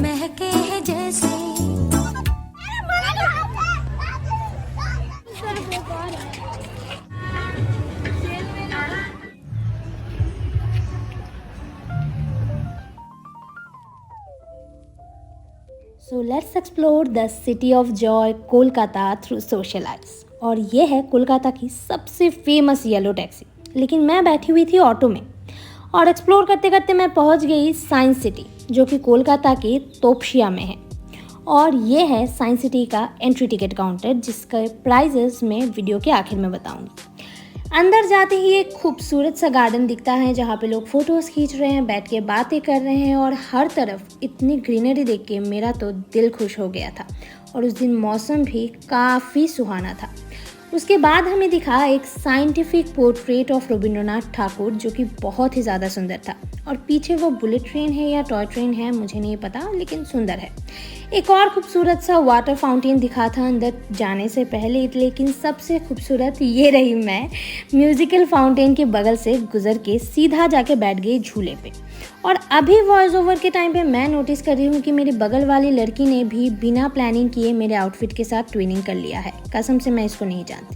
महके हैं जैसे so let's explore the city of Joy Kolkata through social eyes. और ये है कोलकाता की सबसे फेमस येलो टैक्सी। लेकिन मैं बैठी हुई थी ऑटो में और एक्सप्लोर करते करते मैं पहुंच गई साइंस सिटी, जो कि कोलकाता के तोपशिया में है। और ये है साइंस सिटी का एंट्री टिकट काउंटर, जिसके प्राइजेस मैं वीडियो के आखिर में बताऊंगी। अंदर जाते ही एक खूबसूरत सा गार्डन दिखता है, जहाँ पे लोग फोटोज़ खींच रहे हैं, बैठ के बातें कर रहे हैं और हर तरफ इतनी ग्रीनरी देख के मेरा तो दिल खुश हो गया था। और उस दिन मौसम भी काफ़ी सुहाना था। उसके बाद हमें दिखा एक scientific portrait of Rabindranath Thakur, जो कि बहुत ही ज़्यादा सुंदर था। और पीछे वो बुलेट ट्रेन है या टॉय ट्रेन है मुझे नहीं पता, लेकिन सुंदर है। एक और खूबसूरत सा वाटर फाउंटेन दिखा था अंदर जाने से पहले, लेकिन सबसे खूबसूरत ये रही मैं म्यूजिकल फाउंटेन के बगल से गुजर के सीधा जाके बैठ गई झूले पे। और अभी वॉइस ओवर के टाइम पे मैं नोटिस कर रही हूँ कि मेरी बगल वाली लड़की ने भी बिना प्लानिंग किए मेरे आउटफिट के साथ ट्विनिंग कर लिया है। कसम से मैं इसको नहीं जानती।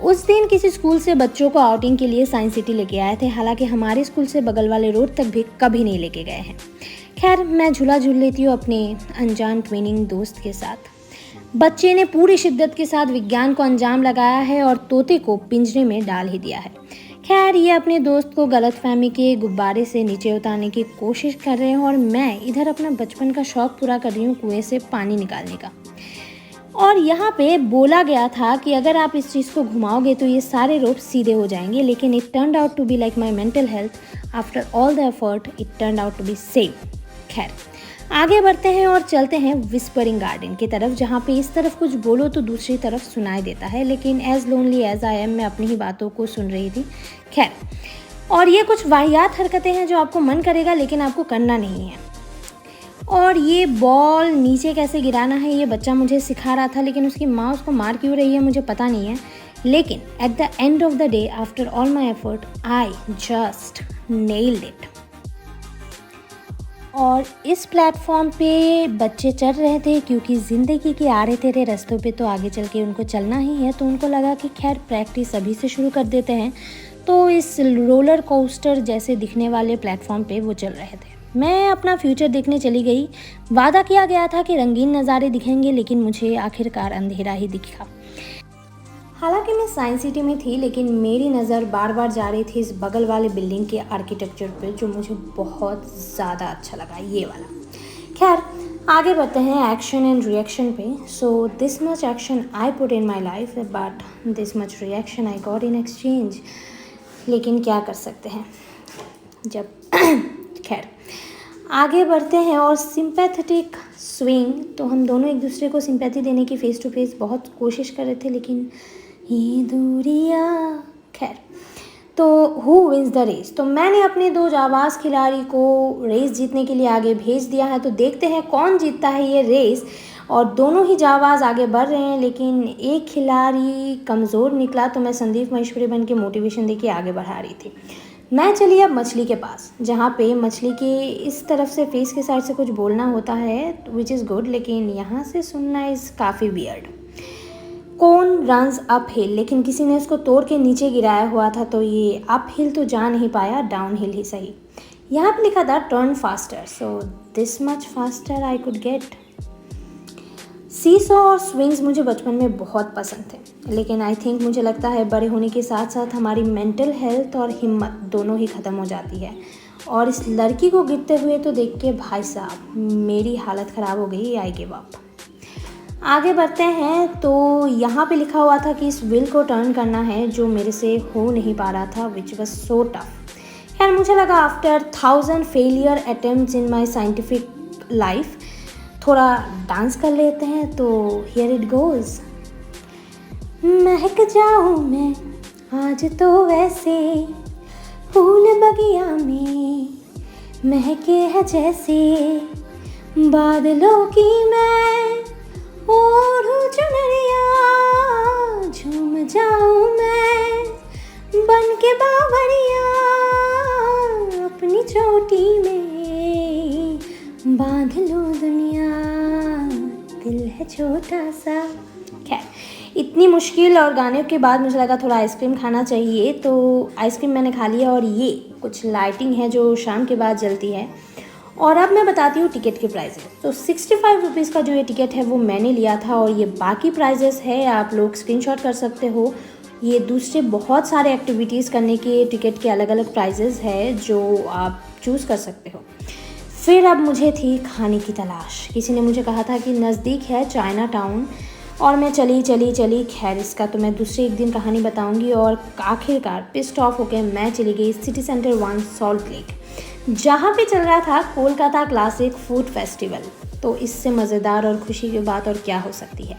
उस दिन किसी स्कूल से बच्चों को आउटिंग के लिए साइंस सिटी लेके आए थे, हालांकि हमारे स्कूल से बगल वाले रोड तक भी कभी नहीं लेके गए हैं। खैर, मैं झूला झूल लेती हूँ अपने अनजान ट्विनिंग दोस्त के साथ। बच्चे ने पूरी शिद्दत के साथ विज्ञान को अंजाम लगाया है और तोते को पिंजरे में डाल ही दिया है। खैर, ये अपने दोस्त को गलतफहमी के गुब्बारे से नीचे उतारने की कोशिश कर रहे हैं और मैं इधर अपना बचपन का शौक पूरा कर रही हूँ कुएं से पानी निकालने का। और यहाँ पे बोला गया था कि अगर आप इस चीज़ को घुमाओगे तो ये सारे रोप सीधे हो जाएंगे, लेकिन it turned out to be like my mental health. After all the effort it turned out to be same. खैर, आगे बढ़ते हैं और चलते हैं विस्परिंग गार्डन की तरफ, जहाँ पे इस तरफ कुछ बोलो तो दूसरी तरफ सुनाई देता है। लेकिन as lonely as I am, मैं अपनी ही बातों को सुन रही थी। खैर, और ये कुछ वाहियात हरकतें हैं जो आपको मन करेगा लेकिन आपको करना नहीं है। और ये बॉल नीचे कैसे गिराना है ये बच्चा मुझे सिखा रहा था, लेकिन उसकी माँ उसको मार क्यों रही है मुझे पता नहीं है। लेकिन at the end of the day, after all my effort, I just nailed it. और इस प्लेटफॉर्म पे बच्चे चढ़ रहे थे, क्योंकि ज़िंदगी के आड़े तेरे रास्तों पे तो आगे चल के उनको चलना ही है। तो उनको लगा कि खैर प्रैक्टिस अभी से शुरू कर देते हैं। तो इस रोलर कोस्टर जैसे दिखने वाले प्लेटफॉर्म पे वो चल रहे थे। मैं अपना फ्यूचर देखने चली गई। वादा किया गया था कि रंगीन नज़ारे दिखेंगे, लेकिन मुझे आखिरकार अंधेरा ही दिखा। हालांकि मैं साइंस सिटी में थी, लेकिन मेरी नज़र बार बार जा रही थी इस बगल वाले बिल्डिंग के आर्किटेक्चर पे, जो मुझे बहुत ज़्यादा अच्छा लगा, ये वाला। खैर, आगे बढ़ते हैं एक्शन एंड रिएक्शन पे। So this much action I put in my life, but this much reaction I got in exchange. लेकिन क्या कर सकते हैं जब खैर, आगे बढ़ते हैं। और सिंपैथेटिक स्विंग, तो हम दोनों एक दूसरे को सिंपैथी देने की फेस टू फेस बहुत कोशिश कर रहे थे, लेकिन ये दूरियां। खैर, तो हु विंस द रेस, तो मैंने अपने दो जाबाज खिलाड़ी को रेस जीतने के लिए आगे भेज दिया है। तो देखते हैं कौन जीतता है ये रेस। और दोनों ही जाबाज आगे बढ़ रहे हैं, लेकिन एक खिलाड़ी कमज़ोर निकला, तो मैं संदीप महेश्वरी बन के मोटिवेशन दे के आगे बढ़ा रही थी। मैं चली अब मछली के पास, जहाँ पे मछली के इस तरफ से फेस के साइड से कुछ बोलना होता है, विच इज़ गुड, लेकिन यहाँ से सुनना इज़ काफ़ी वियर्ड। कौन रन्स अप हिल, लेकिन किसी ने उसको तोड़ के नीचे गिराया हुआ था, तो ये अप हिल तो जा नहीं पाया, डाउन हिल ही सही। यहाँ पे लिखा था turn faster, so this much faster I could get. Seesaw और स्विंग्स मुझे बचपन में बहुत पसंद थे, लेकिन आई थिंक मुझे लगता है बड़े होने के साथ साथ हमारी मेंटल हेल्थ और हिम्मत दोनों ही ख़त्म हो जाती है। और इस लड़की को गिरते हुए तो देख के भाई साहब मेरी हालत ख़राब हो गई, आई गिव अप। आगे बढ़ते हैं। तो यहाँ पे लिखा हुआ था कि इस व्हील को टर्न करना है, जो मेरे से हो नहीं पा रहा था, विच वॉज सो टफ। खैर, मुझे लगा आफ्टर 1000 फेलियर अटेम्प्ट्स इन माई साइंटिफिक लाइफ थोड़ा डांस कर लेते हैं, तो हियर इट गोज़। महक जाऊँ मैं आज तो वैसे, फूल बगिया में महके है जैसे, बादलों की मैं ओढ़ूं चुनरिया, झूम जाऊँ मैं बन के बावरिया, अपनी चोटी में बांध लो दुनिया, दिल है छोटा सा। खैर, इतनी मुश्किल और गाने के बाद मुझे लगा थोड़ा आइसक्रीम खाना चाहिए, तो आइसक्रीम मैंने खा लिया। और ये कुछ लाइटिंग है जो शाम के बाद जलती है। और अब मैं बताती हूँ टिकट के प्राइजेस। तो 65 रुपीज़ का जो ये टिकट है वो मैंने लिया था, और ये बाकी प्राइजेस है, आप लोग स्क्रीनशॉट कर सकते हो। ये दूसरे बहुत सारे एक्टिविटीज़ करने के टिकट के अलग अलग प्राइजेस है जो आप चूज़ कर सकते हो। फिर अब मुझे थी खाने की तलाश। किसी ने मुझे कहा था कि नज़दीक है चाइना टाउन, और मैं चली। खैर, इसका तो मैं दूसरे एक दिन कहानी बताऊंगी। और आखिरकार पिस्ड ऑफ होकर मैं चली गई सिटी सेंटर 1 सॉल्ट लेक, जहाँ पे चल रहा था कोलकाता क्लासिक फूड फेस्टिवल। तो इससे मज़ेदार और खुशी की बात और क्या हो सकती है।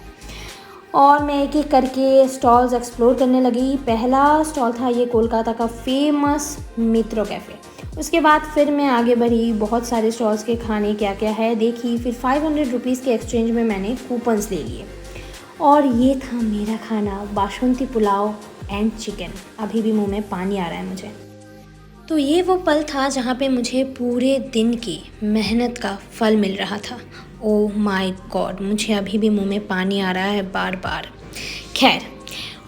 और मैं एक एक करके स्टॉल्स एक्सप्लोर करने लगी। पहला स्टॉल था ये कोलकाता का फेमस मित्रो कैफ़े। उसके बाद फिर मैं आगे बढ़ी, बहुत सारे स्टॉल्स के खाने क्या क्या है देखी। फिर 500 रुपीज़ के एक्सचेंज में मैंने कूपन्स ले लिए, और ये था मेरा खाना, बासमती पुलाव एंड चिकन। अभी भी मुंह में पानी आ रहा है मुझे। तो ये वो पल था जहाँ पे मुझे पूरे दिन की मेहनत का फल मिल रहा था। ओह माय गॉड, मुझे अभी भी मुंह में पानी आ रहा है बार बार। खैर,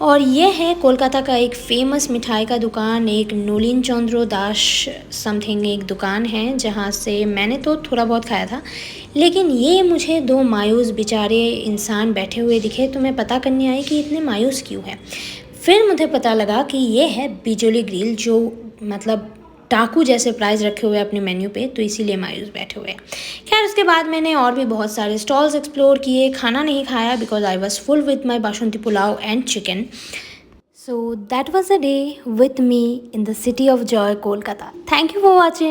और ये है कोलकाता का एक फ़ेमस मिठाई का दुकान, एक नोलिन चंद्रो दास समथिंग एक दुकान है, जहाँ से मैंने तो थोड़ा बहुत खाया था। लेकिन ये मुझे 2 मायूस बेचारे इंसान बैठे हुए दिखे, तो मैं पता करने आई कि इतने मायूस क्यों हैं। फिर मुझे पता लगा कि ये है बिजोली ग्रिल, जो मतलब डाकू जैसे प्राइस रखे हुए अपने मेन्यू पे, तो इसीलिए मायूस बैठे हुए हैं। खैर, उसके बाद मैंने और भी बहुत सारे स्टॉल्स एक्सप्लोर किए। खाना नहीं खाया because I was full with my basmati pulao and chicken. So that was a day with me in the city of joy, Kolkata. Thank you for watching.